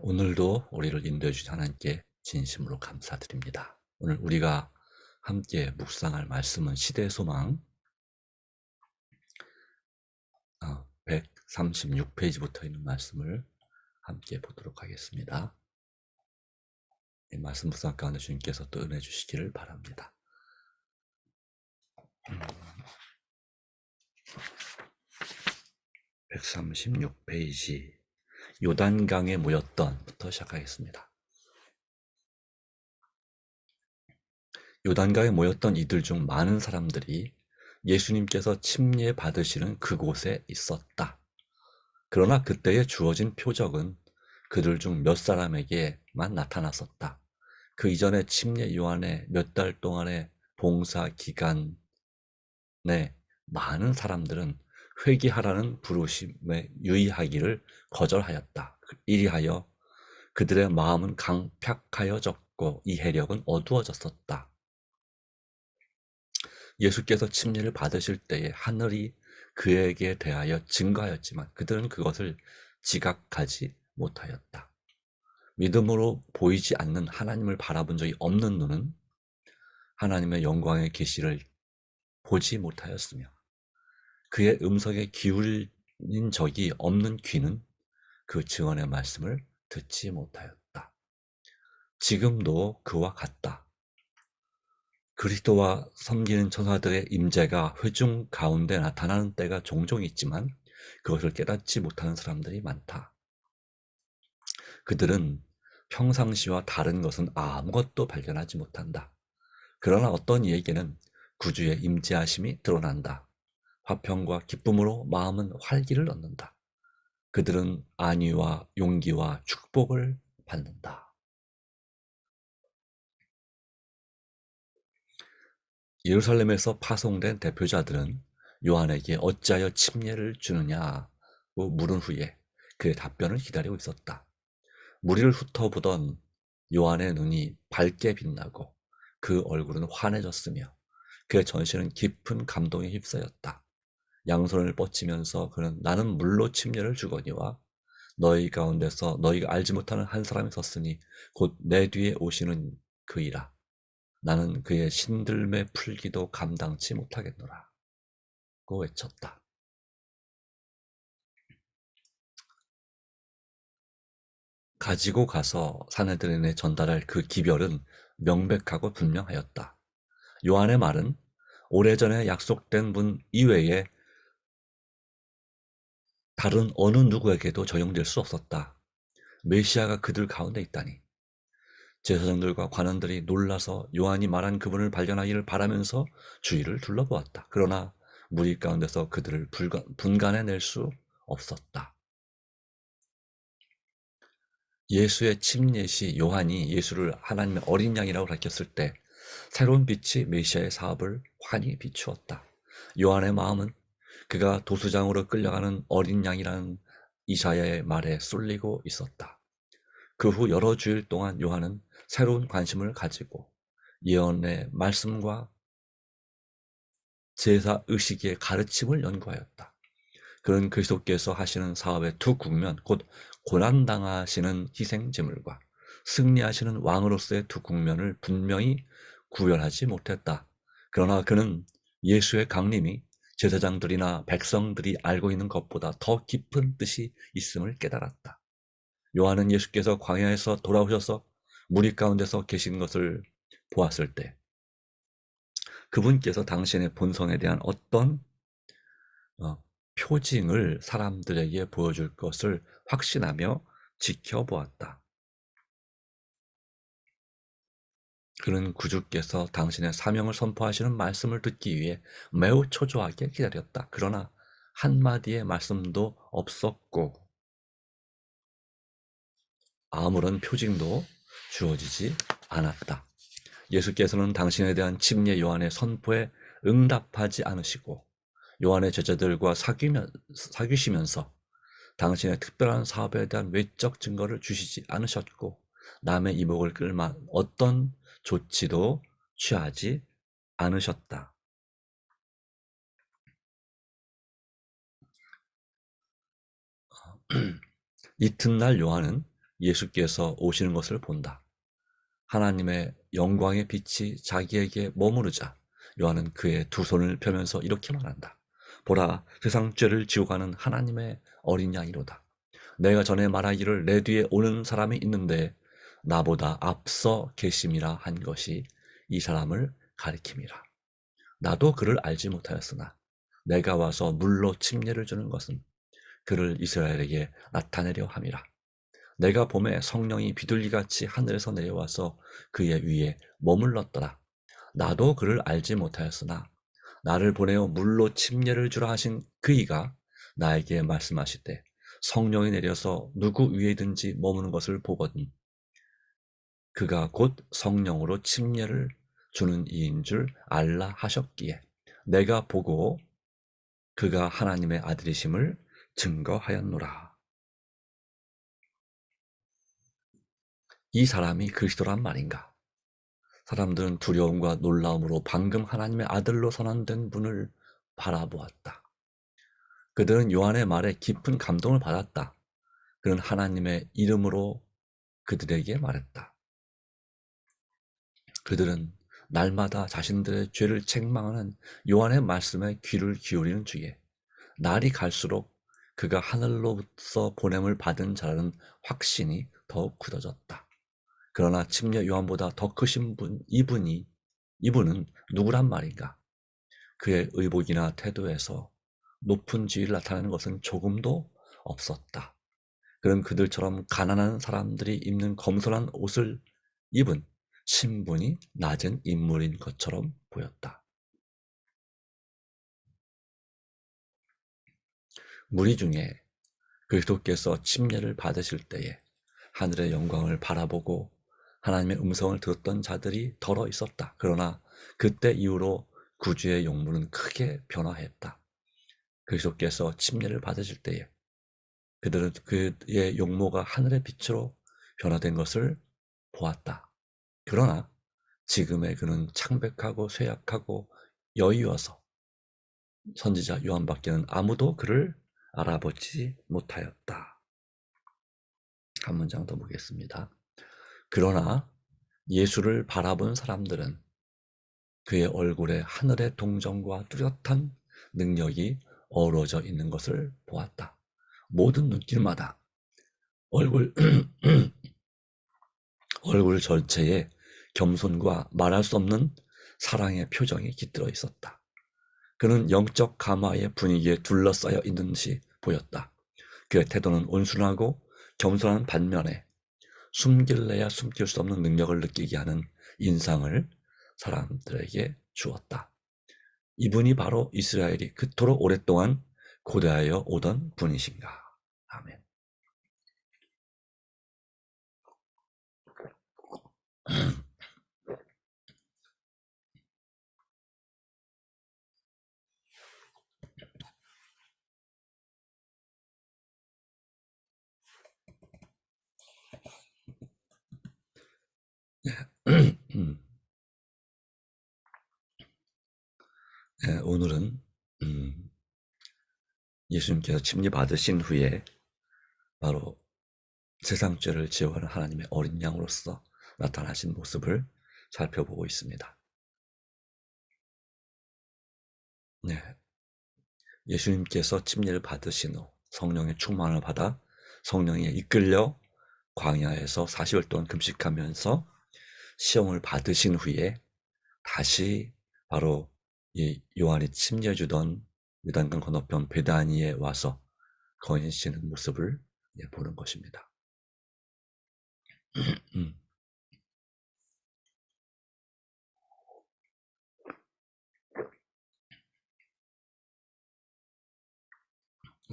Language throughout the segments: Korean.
오늘도 우리를 인도해 주신 하나님께 진심으로 감사드립니다. 오늘 우리가 함께 묵상할 말씀은 시대의 소망 136페이지부터 있는 말씀을 함께 보도록 하겠습니다. 이 말씀 묵상 가운데 주님께서 또 은혜 주시기를 바랍니다. 136페이지 요단강에 모였던부터 시작하겠습니다. 요단강에 모였던 이들 중 많은 사람들이 예수님께서 침례 받으시는 그곳에 있었다. 그러나 그때에 주어진 표적은 그들 중 몇 사람에게만 나타났었다. 그 이전에 침례 요한의 몇 달 동안의 봉사 기간에 많은 사람들은 회개하라는 부르심에 유의하기를 거절하였다. 이리하여 그들의 마음은 강팍하여졌고 이해력은 어두워졌었다. 예수께서 침례를 받으실 때에 하늘이 그에게 대하여 증거하였지만 그들은 그것을 지각하지 못하였다. 믿음으로 보이지 않는 하나님을 바라본 적이 없는 눈은 하나님의 영광의 계시를 보지 못하였으며 그의 음성에 기울인 적이 없는 귀는 그 증언의 말씀을 듣지 못하였다. 지금도 그와 같다. 그리스도와 섬기는 천사들의 임재가 회중 가운데 나타나는 때가 종종 있지만 그것을 깨닫지 못하는 사람들이 많다. 그들은 평상시와 다른 것은 아무것도 발견하지 못한다. 그러나 어떤 이에게는 구주의 임재하심이 드러난다. 화평과 기쁨으로 마음은 활기를 얻는다. 그들은 안위와 용기와 축복을 받는다. 예루살렘에서 파송된 대표자들은 요한에게 어찌하여 침례를 주느냐고 물은 후에 그의 답변을 기다리고 있었다. 무리를 훑어보던 요한의 눈이 밝게 빛나고 그 얼굴은 환해졌으며 그의 전신은 깊은 감동에 휩싸였다. 양손을 뻗치면서 그는 나는 물로 침례를 주거니와 너희 가운데서 너희가 알지 못하는 한 사람이 섰으니 곧 내 뒤에 오시는 그이라. 나는 그의 신들매 풀기도 감당치 못하겠노라. 고 외쳤다. 가지고 가서 사내들인에 전달할 그 기별은 명백하고 분명하였다. 요한의 말은 오래전에 약속된 분 이외에 다른 어느 누구에게도 적용될 수 없었다. 메시아가 그들 가운데 있다니. 제사장들과 관원들이 놀라서 요한이 말한 그분을 발견하기를 바라면서 주위를 둘러보았다. 그러나 무리 가운데서 그들을 분간해낼 수 없었다. 예수의 침례시 요한이 예수를 하나님의 어린 양이라고 가르쳤을 때 새로운 빛이 메시아의 사업을 환히 비추었다. 요한의 마음은 그가 도수장으로 끌려가는 어린 양이라는 이사야의 말에 쏠리고 있었다. 그 후 여러 주일 동안 요한은 새로운 관심을 가지고 예언의 말씀과 제사 의식의 가르침을 연구하였다. 그는 그리스도께서 하시는 사업의 두 국면, 곧 고난당하시는 희생제물과 승리하시는 왕으로서의 두 국면을 분명히 구별하지 못했다. 그러나 그는 예수의 강림이 제사장들이나 백성들이 알고 있는 것보다 더 깊은 뜻이 있음을 깨달았다. 요한은 예수께서 광야에서 돌아오셔서 무리 가운데서 계신 것을 보았을 때 그분께서 당신의 본성에 대한 어떤 표징을 사람들에게 보여줄 것을 확신하며 지켜보았다. 그는 구주께서 당신의 사명을 선포하시는 말씀을 듣기 위해 매우 초조하게 기다렸다. 그러나 한마디의 말씀도 없었고 아무런 표징도 주어지지 않았다. 예수께서는 당신에 대한 침례 요한의 선포에 응답하지 않으시고 요한의 제자들과 사귀시면서 당신의 특별한 사업에 대한 외적 증거를 주시지 않으셨고 남의 이목을 끌만 어떤 조치도 취하지 않으셨다. 이튿날 요한은 예수께서 오시는 것을 본다. 하나님의 영광의 빛이 자기에게 머무르자 요한은 그의 두 손을 펴면서 이렇게 말한다. 보라, 세상 죄를 지고 가는 하나님의 어린 양이로다. 내가 전에 말하기를 내 뒤에 오는 사람이 있는데 나보다 앞서 계심이라 한 것이 이 사람을 가리킴이라. 나도 그를 알지 못하였으나 내가 와서 물로 침례를 주는 것은 그를 이스라엘에게 나타내려 함이라. 내가 봄에 성령이 비둘기같이 하늘에서 내려와서 그의 위에 머물렀더라. 나도 그를 알지 못하였으나 나를 보내어 물로 침례를 주라 하신 그이가 나에게 말씀하실 때 성령이 내려서 누구 위에든지 머무는 것을 보거든 그가 곧 성령으로 침례를 주는 이인 줄 알라 하셨기에 내가 보고 그가 하나님의 아들이심을 증거하였노라. 이 사람이 그리스도란 말인가? 사람들은 두려움과 놀라움으로 방금 하나님의 아들로 선언된 분을 바라보았다. 그들은 요한의 말에 깊은 감동을 받았다. 그는 하나님의 이름으로 그들에게 말했다. 그들은 날마다 자신들의 죄를 책망하는 요한의 말씀에 귀를 기울이는 중에 날이 갈수록 그가 하늘로부터 보냄을 받은 자라는 확신이 더욱 굳어졌다. 그러나 침례 요한보다 더 크신 이분은 누구란 말인가? 그의 의복이나 태도에서 높은 지위를 나타내는 것은 조금도 없었다. 그는 그들처럼 가난한 사람들이 입는 검소한 옷을 입은 신분이 낮은 인물인 것처럼 보였다. 무리 중에 그리스도께서 침례를 받으실 때에 하늘의 영광을 바라보고 하나님의 음성을 들었던 자들이 덜어 있었다. 그러나 그때 이후로 구주의 용모는 크게 변화했다. 그리스도께서 침례를 받으실 때에 그들은 그의 용모가 하늘의 빛으로 변화된 것을 보았다. 그러나 지금의 그는 창백하고 쇠약하고 여유어서 선지자 요한밖에는 아무도 그를 알아보지 못하였다. 한 문장 더 보겠습니다. 그러나 예수를 바라본 사람들은 그의 얼굴에 하늘의 동정과 뚜렷한 능력이 어우러져 있는 것을 보았다. 모든 눈길마다 얼굴 전체에 겸손과 말할 수 없는 사랑의 표정이 깃들어 있었다. 그는 영적 감화의 분위기에 둘러싸여 있는 듯이 보였다. 그의 태도는 온순하고 겸손한 반면에 숨길래야 숨길 수 없는 능력을 느끼게 하는 인상을 사람들에게 주었다. 이분이 바로 이스라엘이 그토록 오랫동안 고대하여 오던 분이신가. 아멘. 네, 오늘은 예수님께서 침례 받으신 후에 바로 세상 죄를 지어가는 하나님의 어린 양으로서 나타나신 모습을 살펴보고 있습니다. 네, 예수님께서 침례를 받으신 후 성령의 충만을 받아 성령에 이끌려 광야에서 40일 동안 금식하면서 시험을 받으신 후에 다시 바로 이 요한이 침례 주던 요단강 건너편 베다니에 와서 거인시는 모습을 보는 것입니다.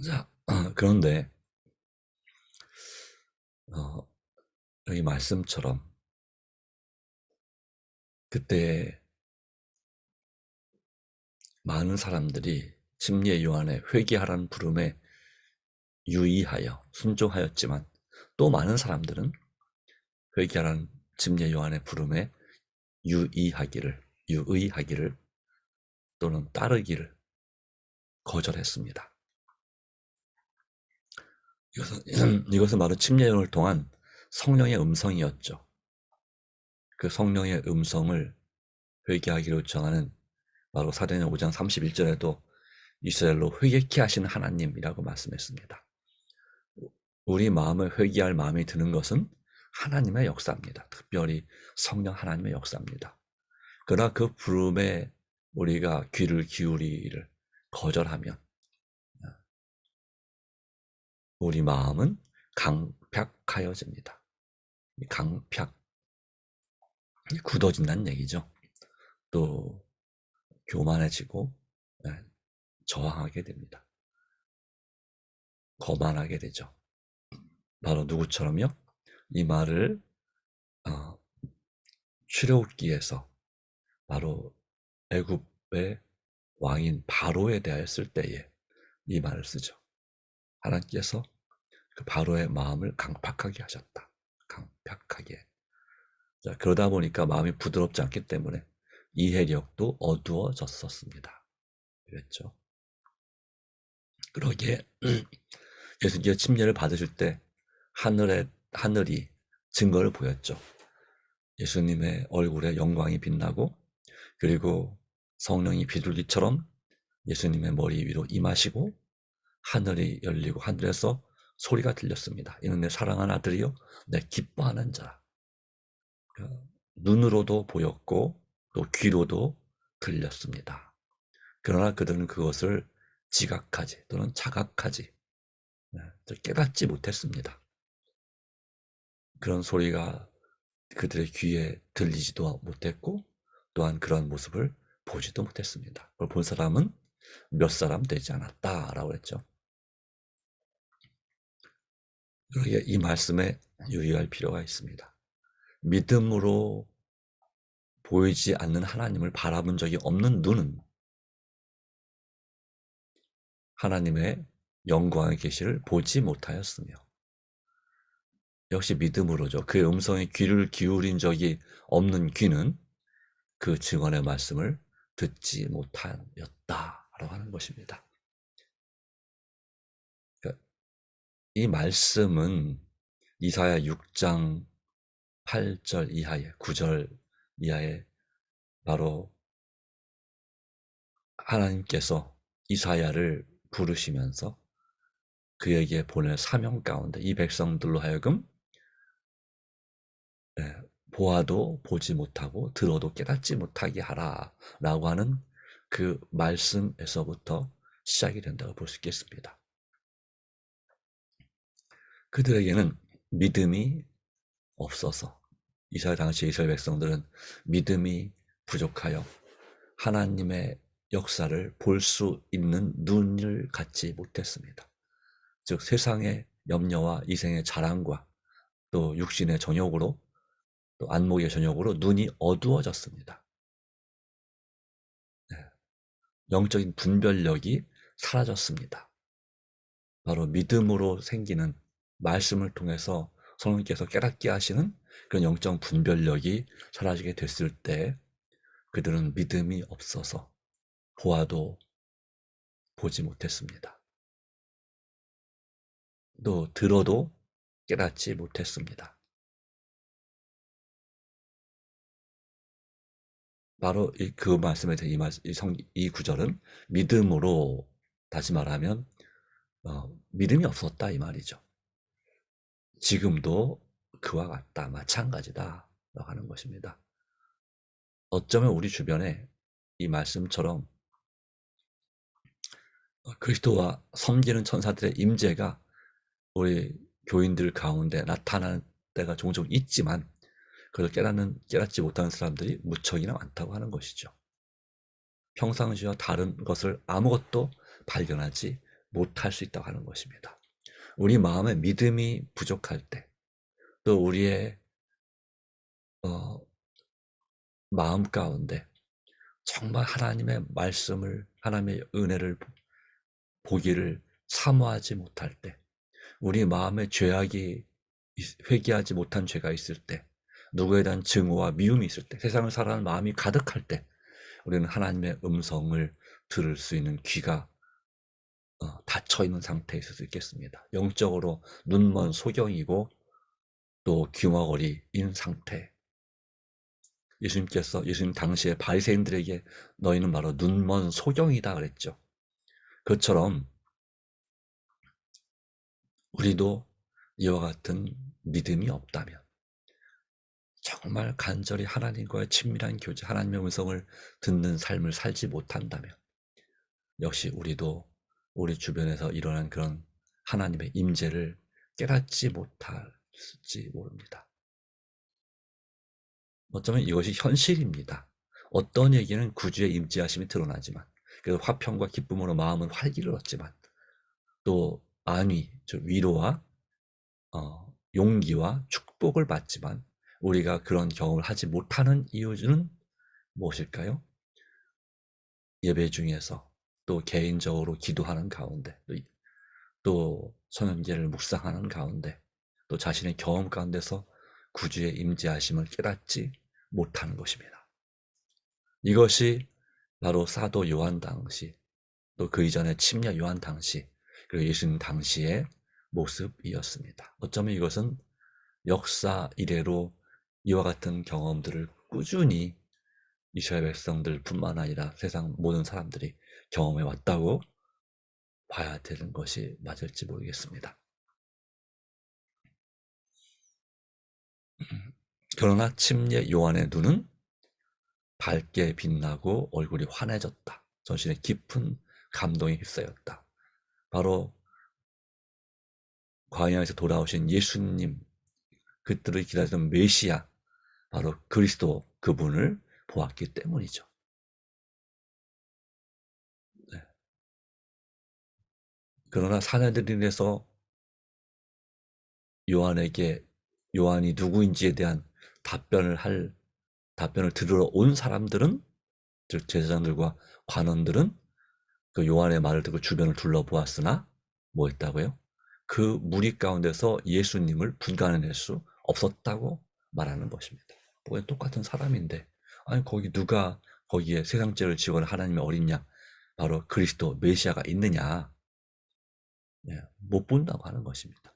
자, 그런데 여기 말씀처럼 그때 많은 사람들이 침례 요한의 회개하라는 부름에 유의하여 순종하였지만 또 많은 사람들은 회개하라는 침례 요한의 부름에 유의하기를 또는 따르기를 거절했습니다. 이것은 바로 침례 요한을 통한 성령의 음성이었죠. 그 성령의 음성을 회개하기로 요청하는 바로 사도행전 5장 31절에도 이스라엘로 회개케 하시는 하나님이라고 말씀했습니다. 우리 마음에 회개할 마음이 드는 것은 하나님의 역사입니다. 특별히 성령 하나님의 역사입니다. 그러나 그 부름에 우리가 귀를 기울이기를 거절하면 우리 마음은 강팍하여집니다. 강팍, 굳어진다는 얘기죠. 또 교만해지고 저항하게 됩니다. 거만하게 되죠. 바로 누구처럼요? 이 말을 출애굽기에서 바로 애굽의 왕인 바로에 대하여 쓸 때에 이 말을 쓰죠. 하나님께서 그 바로의 마음을 강팍하게 하셨다. 강팍하게. 자, 그러다 보니까 마음이 부드럽지 않기 때문에 이해력도 어두워졌었습니다. 그랬죠. 그러기에 예수님께서 침례를 받으실 때 하늘이 증거를 보였죠. 예수님의 얼굴에 영광이 빛나고 그리고 성령이 비둘기처럼 예수님의 머리 위로 임하시고 하늘이 열리고 하늘에서 소리가 들렸습니다. 이는 내 사랑하는 아들이요 내 기뻐하는 자. 눈으로도 보였고 또 귀로도 들렸습니다. 그러나 그들은 그것을 지각하지 또는 자각하지 깨닫지 못했습니다. 그런 소리가 그들의 귀에 들리지도 못했고 또한 그런 모습을 보지도 못했습니다. 그걸 본 사람은 몇 사람 되지 않았다라고 했죠. 그러기에 이 말씀에 유의할 필요가 있습니다. 믿음으로 보이지 않는 하나님을 바라본 적이 없는 눈은 하나님의 영광의 계시를 보지 못하였으며 역시 믿음으로죠. 그의 음성에 귀를 기울인 적이 없는 귀는 그 증언의 말씀을 듣지 못하였다라고 하는 것입니다. 그러니까 이 말씀은 이사야 6장 8절 이하에 9절 이하에 바로 하나님께서 이사야를 부르시면서 그에게 보낼 사명 가운데 이 백성들로 하여금 보아도 보지 못하고 들어도 깨닫지 못하게 하라라고 하는 그 말씀에서부터 시작이 된다고 볼 수 있겠습니다. 그들에게는 믿음이 없어서 이스라엘 당시 이스라엘 백성들은 믿음이 부족하여 하나님의 역사를 볼 수 있는 눈을 갖지 못했습니다. 즉 세상의 염려와 이생의 자랑과 또 육신의 정욕으로 또 안목의 정욕으로 눈이 어두워졌습니다. 영적인 분별력이 사라졌습니다. 바로 믿음으로 생기는 말씀을 통해서 성령께서 깨닫게 하시는 그런 영적 분별력이 사라지게 됐을 때 그들은 믿음이 없어서 보아도 보지 못했습니다. 또 들어도 깨닫지 못했습니다. 바로 그 말씀에 대해 이 구절은 믿음으로 다시 말하면 믿음이 없었다 이 말이죠. 지금도 그와 같다 마찬가지다 라고 하는 것입니다. 어쩌면 우리 주변에 이 말씀처럼 그리스도와 섬기는 천사들의 임재가 우리 교인들 가운데 나타나는 때가 종종 있지만 그걸 깨닫지 못하는 사람들이 무척이나 많다고 하는 것이죠. 평상시와 다른 것을 아무것도 발견하지 못할 수 있다고 하는 것입니다. 우리 마음에 믿음이 부족할 때, 또 우리의 마음 가운데 정말 하나님의 말씀을, 하나님의 은혜를 보기를 사모하지 못할 때, 우리 마음에 죄악이 회개하지 못한 죄가 있을 때, 누구에 대한 증오와 미움이 있을 때, 세상을 살아가는 마음이 가득할 때 우리는 하나님의 음성을 들을 수 있는 귀가 닫혀있는 상태에 있을 수 있겠습니다. 영적으로 눈먼 소경이고 또 귀머거리인 상태. 예수님 당시에 바리새인들에게 너희는 바로 눈먼 소경이다 그랬죠. 그것처럼 우리도 이와 같은 믿음이 없다면, 정말 간절히 하나님과의 친밀한 교제, 하나님의 음성을 듣는 삶을 살지 못한다면, 역시 우리도 우리 주변에서 일어난 그런 하나님의 임재를 깨닫지 못할지 모릅니다. 어쩌면 이것이 현실입니다. 어떤 얘기는 구주의 임재하심이 드러나지만, 그래서 화평과 기쁨으로 마음은 활기를 얻지만, 또 안위, 즉 위로와 용기와 축복을 받지만 우리가 그런 경험을 하지 못하는 이유는 무엇일까요? 예배 중에서, 또 개인적으로 기도하는 가운데, 또 성경제를 묵상하는 가운데, 또 자신의 경험 가운데서 구주의 임재하심을 깨닫지 못하는 것입니다. 이것이 바로 사도 요한 당시, 또 그 이전에 침례 요한 당시, 그리고 예수님 당시의 모습이었습니다. 어쩌면 이것은 역사 이래로 이와 같은 경험들을 꾸준히 이스라엘 백성들뿐만 아니라 세상 모든 사람들이 경험해 왔다고 봐야 되는 것이 맞을지 모르겠습니다. 그러나 침례 요한의 눈은 밝게 빛나고 얼굴이 환해졌다. 전신에 깊은 감동이 휩싸였다. 바로 광야에서 돌아오신 예수님, 그들을 기다리던 메시아, 바로 그리스도, 그분을 보았기 때문이죠. 네. 그러나 사내들인에서 요한이 누구인지에 대한 답변을 들으러 온 사람들은, 즉 제사장들과 관원들은 그 요한의 말을 듣고 주변을 둘러보았으나 뭐 했다고요? 그 무리 가운데서 예수님을 분간해낼 수 없었다고 말하는 것입니다. 뭐 똑같은 사람인데, 아니 누가 거기에 세상죄를 지고는 하나님의 어린 양, 바로 그리스도 메시아가 있느냐, 못 본다고 하는 것입니다.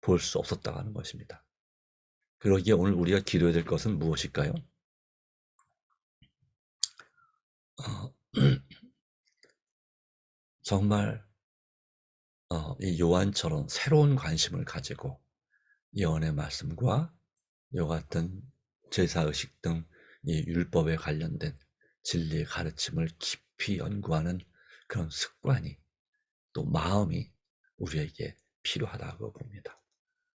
볼 수 없었다고 하는 것입니다. 그러기에 오늘 우리가 기도해야 될 것은 무엇일까요? 정말 이 요한처럼 새로운 관심을 가지고 예언의 말씀과 이와 같은 제사의식 등 이 율법에 관련된 진리의 가르침을 깊이 연구하는 그런 습관이, 또 마음이 우리에게 필요하다고 봅니다.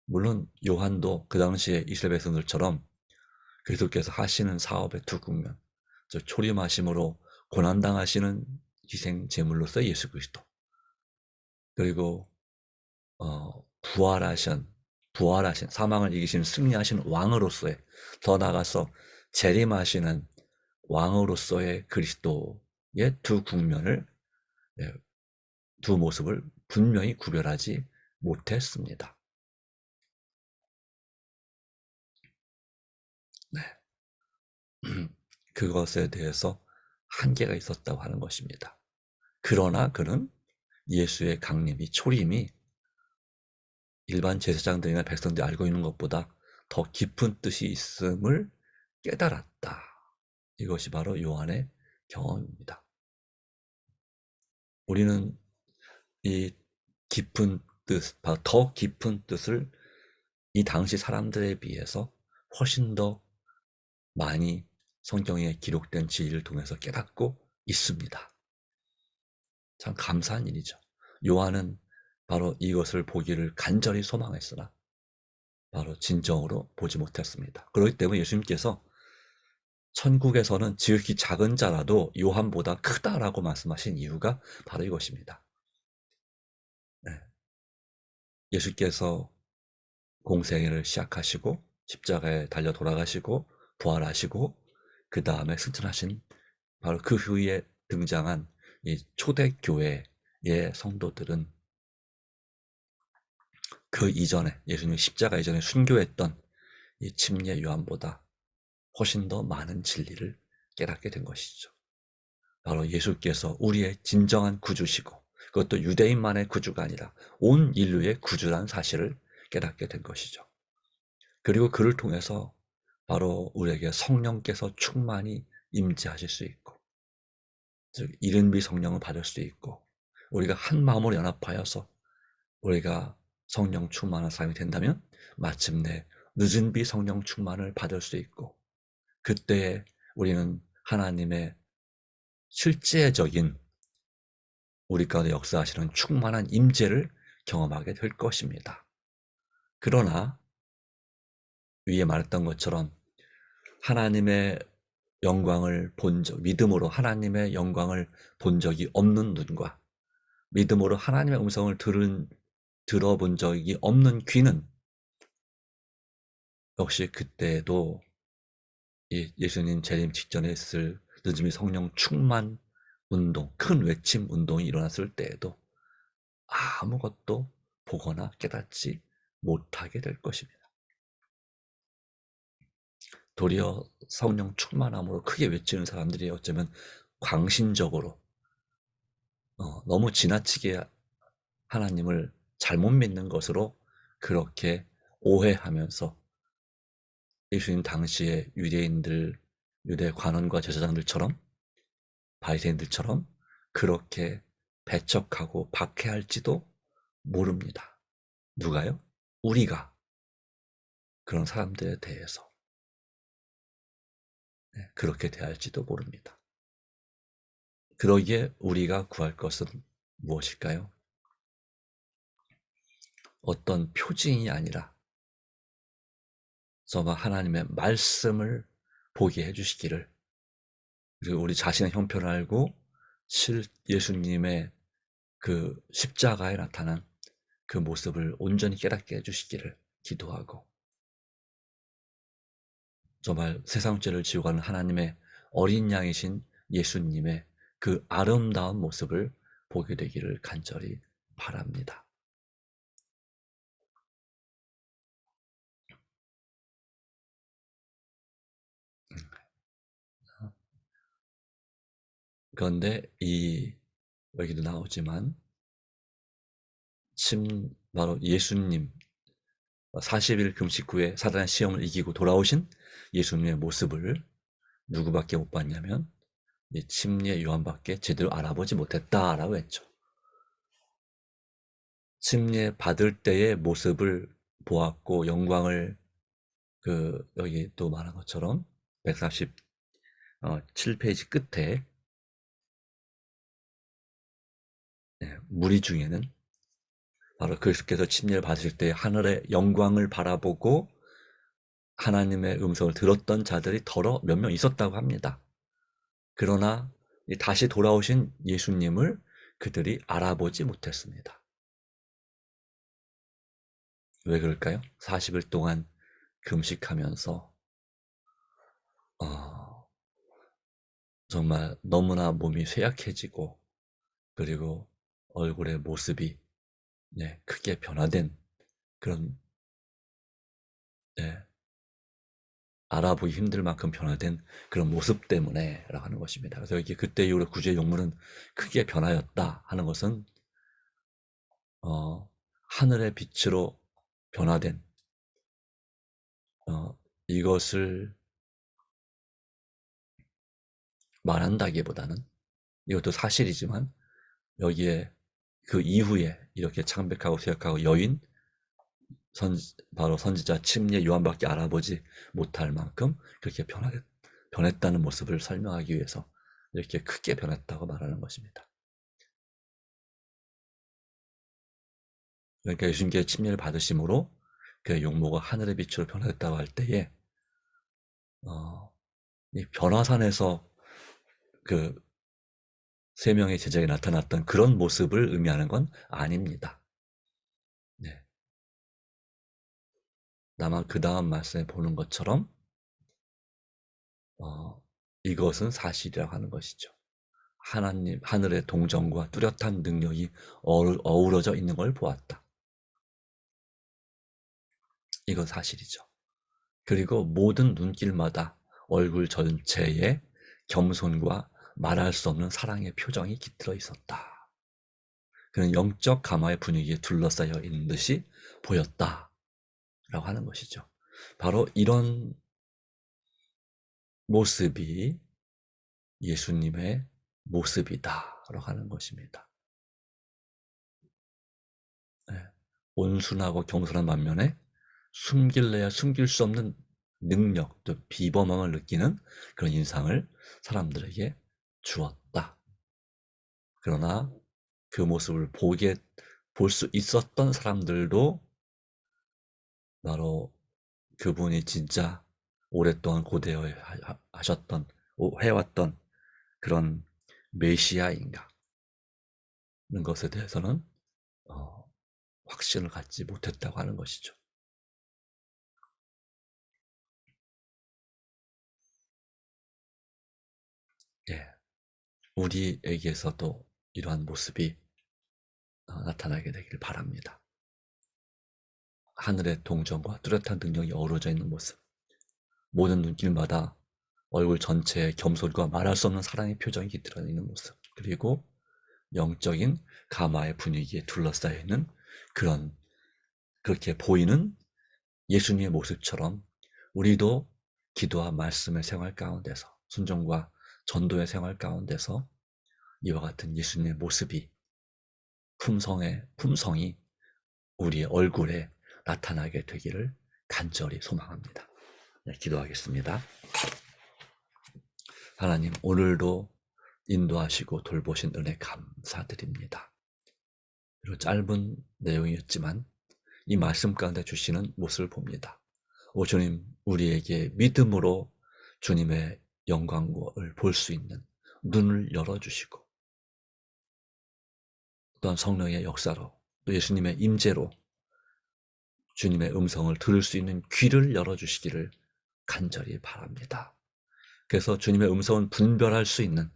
물론 요한도 그 당시에 이스라엘 백성들처럼 그리스도께서 하시는 사업의 두 국면, 즉 초림하심으로 고난당하시는 희생 제물로서 예수 그리스도, 그리고 부활하신 사망을 이기신 승리하신 왕으로서의, 더 나아가서 재림하시는 왕으로서의 그리스도의 두 국면을, 두 모습을 분명히 구별하지 못했습니다. 네. 그것에 대해서 한계가 있었다고 하는 것입니다. 그러나 그는 예수의 강림이, 초림이 일반 제사장들이나 백성들이 알고 있는 것보다 더 깊은 뜻이 있음을 깨달았다. 이것이 바로 요한의 경험입니다. 우리는 이 깊은 뜻, 바로 더 깊은 뜻을 이 당시 사람들에 비해서 훨씬 더 많이 성경에 기록된 진리를 통해서 깨닫고 있습니다. 참 감사한 일이죠. 요한은 바로 이것을 보기를 간절히 소망했으나 바로 진정으로 보지 못했습니다. 그렇기 때문에 예수님께서 천국에서는 지극히 작은 자라도 요한보다 크다라고 말씀하신 이유가 바로 이것입니다. 네. 예수께서 공생애를 시작하시고 십자가에 달려 돌아가시고 부활하시고 그 다음에 승천하신, 바로 그 후에 등장한 이 초대교회의 성도들은 그 이전에, 예수님이 십자가 이전에 순교했던 이 침례 요한보다 훨씬 더 많은 진리를 깨닫게 된 것이죠. 바로 예수께서 우리의 진정한 구주시고, 그것도 유대인만의 구주가 아니라 온 인류의 구주라는 사실을 깨닫게 된 것이죠. 그리고 그를 통해서 바로 우리에게 성령께서 충만히 임재하실 수 있고, 즉 이른비 성령을 받을 수 있고, 우리가 한 마음으로 연합하여서 우리가 성령 충만한 삶이 된다면 마침내 늦은비 성령 충만을 받을 수 있고, 그때 우리는 하나님의 실제적인 우리 가운데 역사하시는 충만한 임재를 경험하게 될 것입니다. 그러나 위에 말했던 것처럼 하나님의 영광을 믿음으로 하나님의 영광을 본 적이 없는 눈과 믿음으로 하나님의 음성을 들어본 적이 없는 귀는 역시 그때도 예수님 재림 직전에 있을 늦음이 성령 충만 운동, 큰 외침 운동이 일어났을 때에도 아무것도 보거나 깨닫지 못하게 될 것입니다. 도리어 성령 충만함으로 크게 외치는 사람들이 어쩌면 광신적으로 너무 지나치게 하나님을 잘못 믿는 것으로 그렇게 오해하면서 예수님 당시에 유대 관원과 제사장들처럼 바리새인들처럼 그렇게 배척하고 박해할지도 모릅니다. 누가요? 우리가 그런 사람들에 대해서 그렇게 대할지도 모릅니다. 그러기에 우리가 구할 것은 무엇일까요? 어떤 표징이 아니라 정말 하나님의 말씀을 보게 해주시기를, 그리고 우리 자신의 형편을 알고 예수님의 그 십자가에 나타난 그 모습을 온전히 깨닫게 해주시기를 기도하고, 정말 세상 죄를 지고 가는 하나님의 어린 양이신 예수님의 그 아름다운 모습을 보게 되기를 간절히 바랍니다. 그런데 여기도 나오지만 바로 예수님 40일 금식 후에 사단의 시험을 이기고 돌아오신 예수님의 모습을 누구밖에 못 봤냐면 침례 요한밖에 제대로 알아보지 못했다라고 했죠. 침례 받을 때의 모습을 보았고 영광을 여기 또 말한 것처럼 147페이지 끝에 무리 중에는 바로 그리스도께서 침례를 받으실 때 하늘의 영광을 바라보고 하나님의 음성을 들었던 자들이 몇 명 있었다고 합니다. 그러나 다시 돌아오신 예수님을 그들이 알아보지 못했습니다. 왜 그럴까요? 40일 동안 금식하면서 정말 너무나 몸이 쇠약해지고, 그리고 얼굴의 모습이 크게 변화된 그런, 알아보기 힘들 만큼 변화된 그런 모습 때문에 라고 하는 것입니다. 그래서 이게 그때 이후로 구주의 용문은 크게 변하였다 하는 것은 하늘의 빛으로 변화된 이것을 말한다기보다는, 이것도 사실이지만 여기에 그 이후에 이렇게 창백하고 쇠약하고 바로 선지자 침례 요한밖에 알아보지 못할 만큼 그렇게 변했다는 모습을 설명하기 위해서 이렇게 크게 변했다고 말하는 것입니다. 그러니까 예수님께 침례를 받으심으로 그 용모가 하늘의 빛으로 변화됐다고 할 때에 이 변화산에서 그 세 명의 제자에게 나타났던 그런 모습을 의미하는 건 아닙니다. 네. 다만 그 다음 말씀에 보는 것처럼 이것은 사실이라고 하는 것이죠. 하늘의 동정과 뚜렷한 능력이 어우러져 있는 걸 보았다. 이건 사실이죠. 그리고 모든 눈길마다 얼굴 전체에 겸손과 말할 수 없는 사랑의 표정이 깃들어 있었다. 그는 영적 감화의 분위기에 둘러싸여 있는 듯이 보였다 라고 하는 것이죠. 바로 이런 모습이 예수님의 모습이다라고 하는 것입니다. 예. 온순하고 겸손한 반면에 숨길래야 숨길 수 없는 능력, 또 비범함을 느끼는 그런 인상을 사람들에게 주었다. 그러나 그 모습을 볼 수 있었던 사람들도 바로 그분이 진짜 오랫동안 고대에 하셨던, 해왔던 그런 메시아인가 하는 것에 대해서는 확신을 갖지 못했다고 하는 것이죠. 예, 우리에게서도 이러한 모습이 나타나게 되길 바랍니다. 하늘의 동정과 뚜렷한 능력이 어우러져 있는 모습, 모든 눈길마다 얼굴 전체에 겸손과 말할 수 없는 사랑의 표정이 깃들어 있는 모습, 그리고 영적인 가마의 분위기에 둘러싸여 있는 그렇게 보이는 예수님의 모습처럼 우리도 기도와 말씀의 생활 가운데서, 순종과 전도의 생활 가운데서 이와 같은 예수님의 모습이, 품성이 우리의 얼굴에 나타나게 되기를 간절히 소망합니다. 네, 기도하겠습니다. 하나님, 오늘도 인도하시고 돌보신 은혜 감사드립니다. 그리고 짧은 내용이었지만 이 말씀 가운데 주시는 모습을 봅니다. 오 주님, 우리에게 믿음으로 주님의 영광을 볼 수 있는 눈을 열어주시고, 또한 성령의 역사로, 또 예수님의 임재로 주님의 음성을 들을 수 있는 귀를 열어주시기를 간절히 바랍니다. 그래서 주님의 음성을 분별할 수 있는,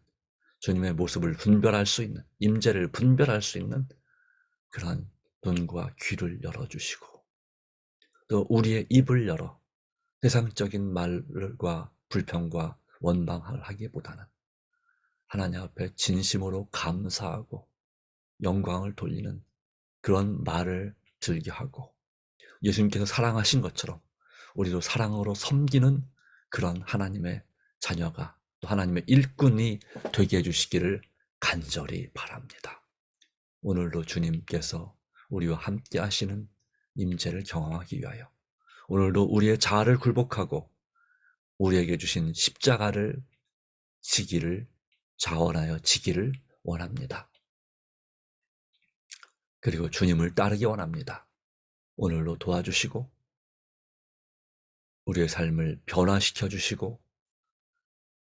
주님의 모습을 분별할 수 있는, 임재를 분별할 수 있는 그러한 눈과 귀를 열어주시고, 또 우리의 입을 열어 세상적인 말과 불평과 원망을 하기보다는 하나님 앞에 진심으로 감사하고 영광을 돌리는 그런 말을 즐겨하고, 예수님께서 사랑하신 것처럼 우리도 사랑으로 섬기는 그런 하나님의 자녀가, 또 하나님의 일꾼이 되게 해주시기를 간절히 바랍니다. 오늘도 주님께서 우리와 함께 하시는 임재를 경험하기 위하여 오늘도 우리의 자아를 굴복하고 우리에게 주신 십자가를 자원하여 지기를 원합니다. 그리고 주님을 따르기 원합니다. 오늘도 도와주시고 우리의 삶을 변화시켜 주시고,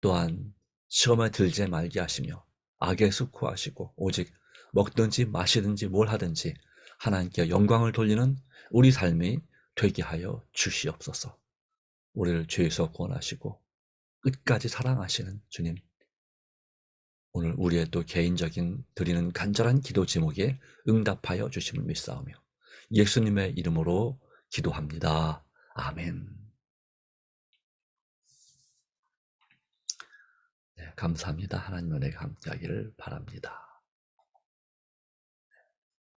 또한 시험에 들지 말게 하시며 악에 숙고하시고, 오직 먹든지 마시든지 뭘 하든지 하나님께 영광을 돌리는 우리 삶이 되게 하여 주시옵소서. 우리를 죄에서 구원하시고 끝까지 사랑하시는 주님, 오늘 우리의 또 개인적인 드리는 간절한 기도 제목에 응답하여 주심을 믿사오며 예수님의 이름으로 기도합니다. 아멘. 네, 감사합니다. 하나님 은혜가 함께하기를 바랍니다.